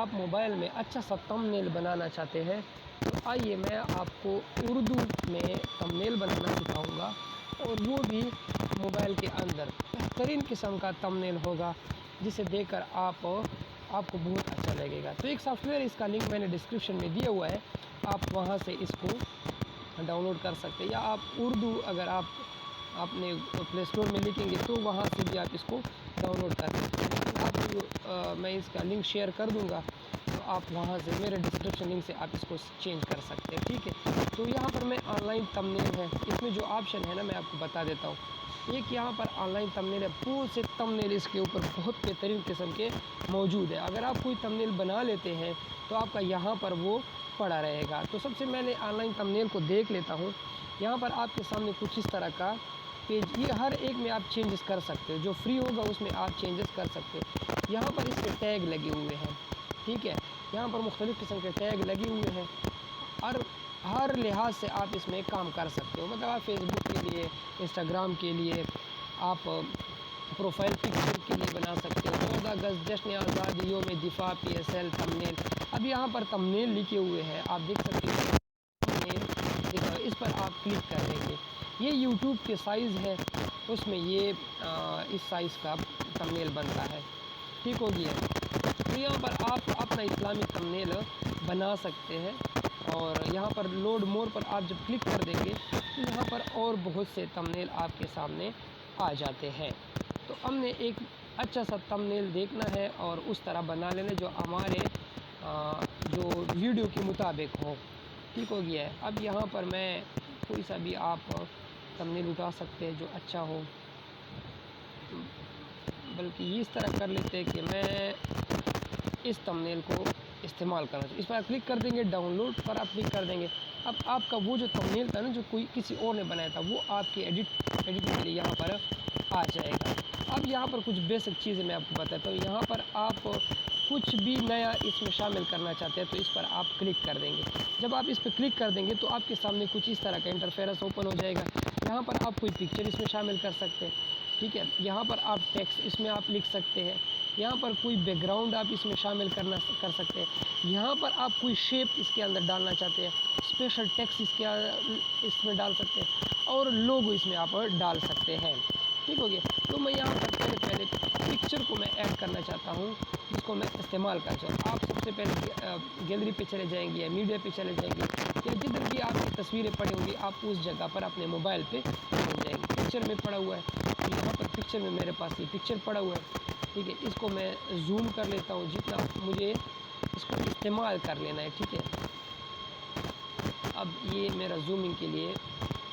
आप मोबाइल में अच्छा सा थंबनेल बनाना चाहते हैं तो आइए मैं आपको उर्दू में थंबनेल बनाना सिखाऊंगा, और वो भी मोबाइल के अंदर बेहतरीन किस्म का थंबनेल होगा जिसे देखकर आपको बहुत अच्छा लगेगा। तो एक सॉफ्टवेयर, इसका लिंक मैंने डिस्क्रिप्शन में दिया हुआ है, आप वहाँ से इसको डाउनलोड कर सकते हैं, या आप उर्दू अगर आपने प्ले स्टोर में लिखेंगे तो वहाँ से भी आप इसको डाउनलोड कर सकते हैं। मैं इसका लिंक शेयर कर दूँगा, तो आप वहाँ से मेरे डिस्क्रिप्शन लिंक से आप इसको चेंज कर सकते हैं, ठीक है। तो यहाँ पर मैं ऑनलाइन थंबनेल है, इसमें जो ऑप्शन है ना मैं आपको बता देता हूँ। एक यहाँ पर ऑनलाइन थंबनेल है, बहुत से थंबनेल इसके ऊपर बहुत बेहतरीन किस्म के मौजूद है। अगर आप कोई थंबनेल बना लेते हैं तो आपका यहाँ पर वो पड़ा रहेगा। तो सबसे पहले ऑनलाइन थंबनेल को देख लेता हूँ। यहाँ पर आपके सामने कुछ इस तरह का पेज, ये हर एक में आप चेंजेस कर सकते हो, जो फ्री होगा उसमें आप चेंजेस कर सकते हो। यहाँ पर इसके टैग लगे हुए हैं, ठीक है, यहाँ पर मुख्तलिफ़ किस्म के टैग लगे हुए हैं, और हर लिहाज से आप इसमें काम कर सकते हो। मतलब आप फेसबुक के लिए, इंस्टाग्राम के लिए, आप प्रोफाइल पिक्चर के लिए बना सकते हो। 14 अगस्त जश्न आज़ादी योम दिफा PSL थंबनेल। अब यहाँ पर थंबनेल लिखे हुए हैं, आप देख सकते हो थंबनेल, इस पर आप क्लिक कर देंगे। ये यूट्यूब के साइज़ है, उसमें ये इस साइज़ का थंबनेल बनता है, ठीक हो गया। तो यहाँ पर आप अपना इस्लामिक थंबनेल बना सकते हैं, और यहाँ पर लोड मोर पर आप जब क्लिक कर देंगे तो यहाँ पर और बहुत से थंबनेल आपके सामने आ जाते हैं। तो हमने एक अच्छा सा थंबनेल देखना है और उस तरह बना लेना जो हमारे जो वीडियो के मुताबिक हो, ठीक हो गया है। अब यहाँ पर मैं कोई सा भी आप थंबनेल उठा सकते हैं जो अच्छा हो, बल्कि इस तरह कर लेते हैं कि मैं इस थंबनेल को इस्तेमाल करना चाहिए। इस पर आप क्लिक कर देंगे, डाउनलोड पर आप क्लिक कर देंगे। अब आपका वो जो थंबनेल था ना, जो कोई किसी और ने बनाया था, वो आपके एडिटिंग के लिए यहाँ पर आ जाएगा। अब यहाँ पर कुछ बेसिक चीज़ें मैं आपको बताता हूँ। यहाँ पर आप कुछ भी नया इसमें शामिल करना चाहते हैं तो इस पर आप क्लिक कर देंगे। जब आप इस पर क्लिक कर देंगे तो आपके सामने कुछ इस तरह का इंटरफेरेंस ओपन हो जाएगा। यहाँ पर आप कोई पिक्चर इसमें शामिल कर सकते हैं, ठीक है। यहाँ पर आप टेक्स्ट इसमें आप लिख सकते हैं। यहाँ पर कोई बैकग्राउंड आप इसमें शामिल कर सकते हैं। यहाँ पर आप कोई शेप इसके अंदर डालना चाहते हैं, स्पेशल टेक्स्ट इसमें डाल सकते हैं, और लोगो इसमें आप डाल सकते हैं, ठीक हो गया। तो मैं यहाँ पर पहले पिक्चर को मैं ऐड करना चाहता हूँ, जिसको मैं इस्तेमाल कर सकता। आप सबसे पहले गैलरी पे चले जाएंगे या मीडिया पे चले जाएंगे, या जिधर भी आपकी तस्वीरें पड़ी होंगी आप उस जगह पर अपने मोबाइल पे पहुँच जाएंगे। पिक्चर में पड़ा हुआ है, यहाँ पर पिक्चर में मेरे पास ये पिक्चर पड़ा हुआ है, ठीक है। इसको मैं जूम कर लेता हूँ जितना मुझे इसको इस्तेमाल कर लेना है, ठीक है। अब ये मेरा जूमिंग के लिए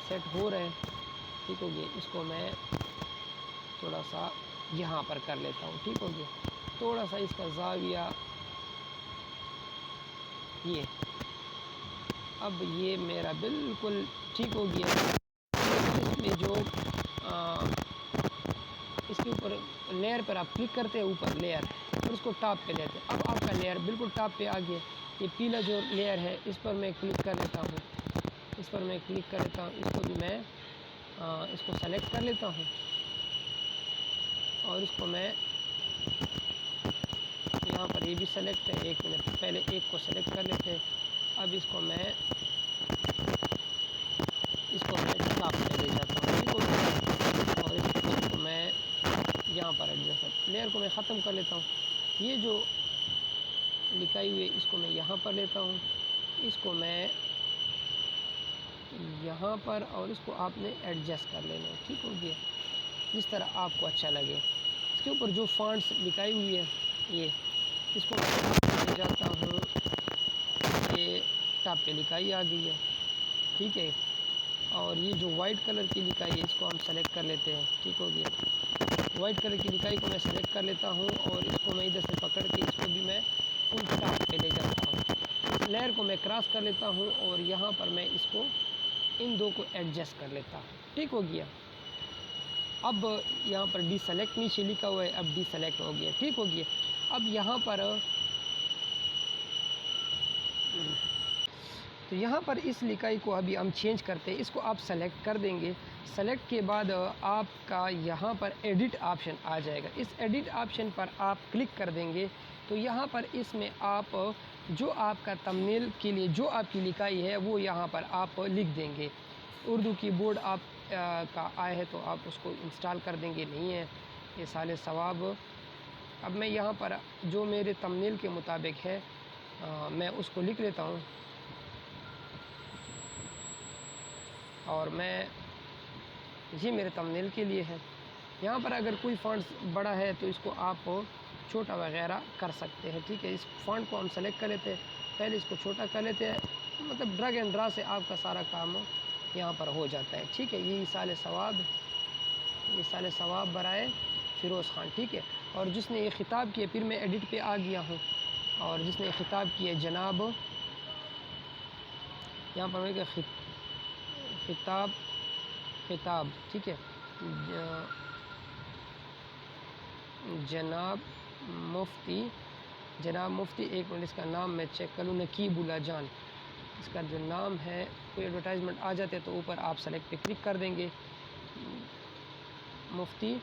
सेट हो रहा है, ठीक हो गया। इसको मैं थोड़ा सा यहाँ पर कर लेता हूँ, ठीक हो गया। थोड़ा सा इसका ज़ाविया ये, अब ये मेरा बिल्कुल ठीक हो गया। इसमें जो इसके ऊपर लेयर पर आप क्लिक करते हैं, ऊपर लेयर, और उसको टॉप पे लेते हैं। अब आपका लेयर बिल्कुल टॉप पे आ गया। ये पीला जो लेयर है इस पर मैं क्लिक कर लेता हूँ, इस पर मैं क्लिक कर लेता हूँ। इसको भी मैं इसको सेलेक्ट कर लेता हूँ, और इसको मैं यहाँ पर ये भी सेलेक्ट है। एक मिनट पहले एक को सेलेक्ट कर लेते हैं। अब इसको मैं टॉप पे ले जाता हूँ, ठीक हो गया। और इसको मैं यहाँ पर एडजस्ट कर, लेयर को मैं ख़त्म कर लेता हूँ। ये जो लिखाई हुई है इसको मैं यहाँ पर लेता हूँ, इसको मैं यहाँ पर, और इसको आपने एडजस्ट कर लेना है, ठीक हो गया, जिस तरह आपको अच्छा लगे। इसके ऊपर जो फॉन्ट्स लिखाई हुई है ये, इसको मैं ले जाता हूँ, ये टॉप पे लिखाई आ गई है, ठीक है। और ये जो वाइट कलर की लिखाई है इसको हम सेलेक्ट कर लेते हैं, ठीक हो गया। वाइट कलर की लिखाई को मैं सेलेक्ट कर लेता हूँ, और इसको मैं इधर से पकड़ के इसको भी मैं फुल टॉप पे ले जाता हूँ। इस लेयर को मैं क्रॉस कर लेता हूँ, और यहाँ पर मैं इसको इन दो को एडजस्ट कर लेता हूँ, ठीक हो गया। अब यहाँ पर डी सेलेक्ट नीचे लिखा हुआ है, अब डी सेलेक्ट हो गया, ठीक हो गया। अब यहाँ पर तो यहाँ पर इस लिखाई को अभी हम चेंज करते हैं। इसको आप सेलेक्ट कर देंगे। सेलेक्ट के बाद आपका यहाँ पर एडिट ऑप्शन आ जाएगा। इस एडिट ऑप्शन पर आप क्लिक कर देंगे। तो यहाँ पर इसमें आप जो आपका थंबनेल के लिए जो आपकी लिखाई है वो यहाँ पर आप लिख देंगे। उर्दू कीबोर्ड आप का आया है तो आप उसको इंस्टॉल कर देंगे, नहीं है ये साले सवाब। अब मैं यहाँ पर जो मेरे थंबनेल के मुताबिक है मैं उसको लिख लेता हूँ, और मैं ये मेरे थंबनेल के लिए है। यहाँ पर अगर कोई फ़ॉन्ट्स बड़ा है तो इसको आप छोटा वगैरह कर सकते हैं, ठीक है। इस फ़ॉन्ट को हम सेलेक्ट कर लेते हैं, पहले इसको छोटा कर लेते हैं, मतलब ड्रैग एंड ड्रा से आपका सारा काम यहाँ पर हो जाता है, ठीक है। ये साले सवाब बराए फ़िरोज़ ख़ान, ठीक है। और जिसने ये ख़िताब किया, फिर मैं एडिट पे आ गया हूँ, और जिसने ये ख़िताब किया जनाब, यहाँ पर मैं ख़िताब, ठीक है, जनाब मुफ्ती, एक मिनट इसका नाम मैं चेक कर लूँ, नकीबुल्लाह जान इसका जो नाम है। कोई एडवर्टाइजमेंट आ जाते तो ऊपर आप सेलेक्ट पे क्लिक कर देंगे, मुफ्ती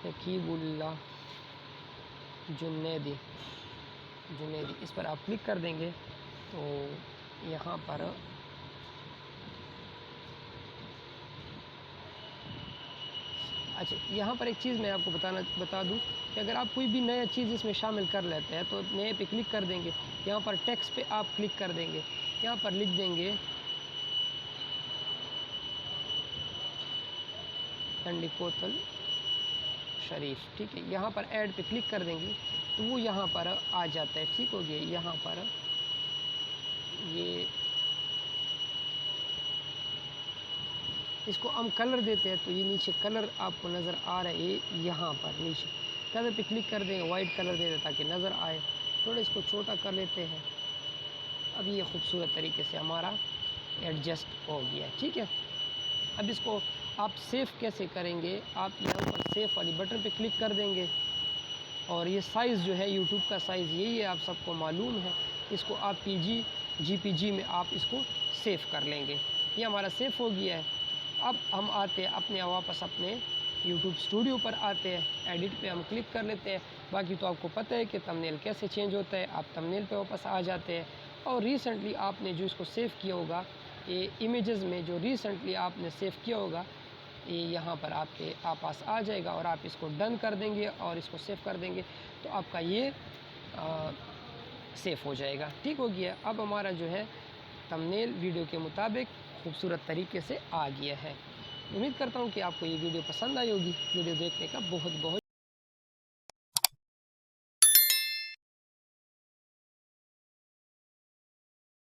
नकीबुल्लाह जुनैदी, इस पर आप क्लिक कर देंगे तो यहाँ पर अच्छा, यहाँ पर एक चीज़ मैं आपको बता दूँ कि अगर आप कोई भी नया चीज़ इसमें शामिल कर लेते हैं तो नए पे क्लिक कर देंगे, यहाँ पर टेक्स्ट पे आप क्लिक कर देंगे, यहाँ पर लिख देंगे कोतल शरीफ, ठीक है। यहाँ पर ऐड पे क्लिक कर देंगे तो वो यहाँ पर आ जाता है, ठीक हो गया। यहाँ पर ये इसको हम कलर देते हैं तो ये नीचे कलर आपको नज़र आ रहा है, यहाँ पर नीचे कलर पे क्लिक कर देंगे, वाइट कलर दे दें ताकि नज़र आए। थोड़ा इसको छोटा कर लेते हैं, अब ये खूबसूरत तरीके से हमारा एडजस्ट हो गया, ठीक है। अब इसको आप सेव कैसे करेंगे, आप यहाँ पर सेव वाली बटन पे क्लिक कर देंगे, और ये साइज़ जो है यूट्यूब का साइज़ यही है, आप सबको मालूम है। इसको आप JPG में आप इसको सेव कर लेंगे। ये हमारा सेव हो गया है। अब हम आते हैं वापस अपने यूट्यूब स्टूडियो पर आते हैं, एडिट पे हम क्लिक कर लेते हैं। बाकी तो आपको पता है कि थंबनेल कैसे चेंज होता है। आप थंबनेल पे वापस आ जाते हैं, और रिसेंटली आपने जो इसको सेव किया होगा, ये इमेजेस में जो रिसेंटली आपने सेव किया होगा, ये यहाँ पर आपके पास आ जाएगा, और आप इसको डन कर देंगे और इसको सेव कर देंगे तो आपका ये सेव हो जाएगा, ठीक हो गया। अब हमारा जो है थंबनेल वीडियो के मुताबिक खूबसूरत तरीके से आ गया है। उम्मीद करता हूँ कि आपको ये वीडियो पसंद आई होगी। वीडियो देखने का बहुत बहुत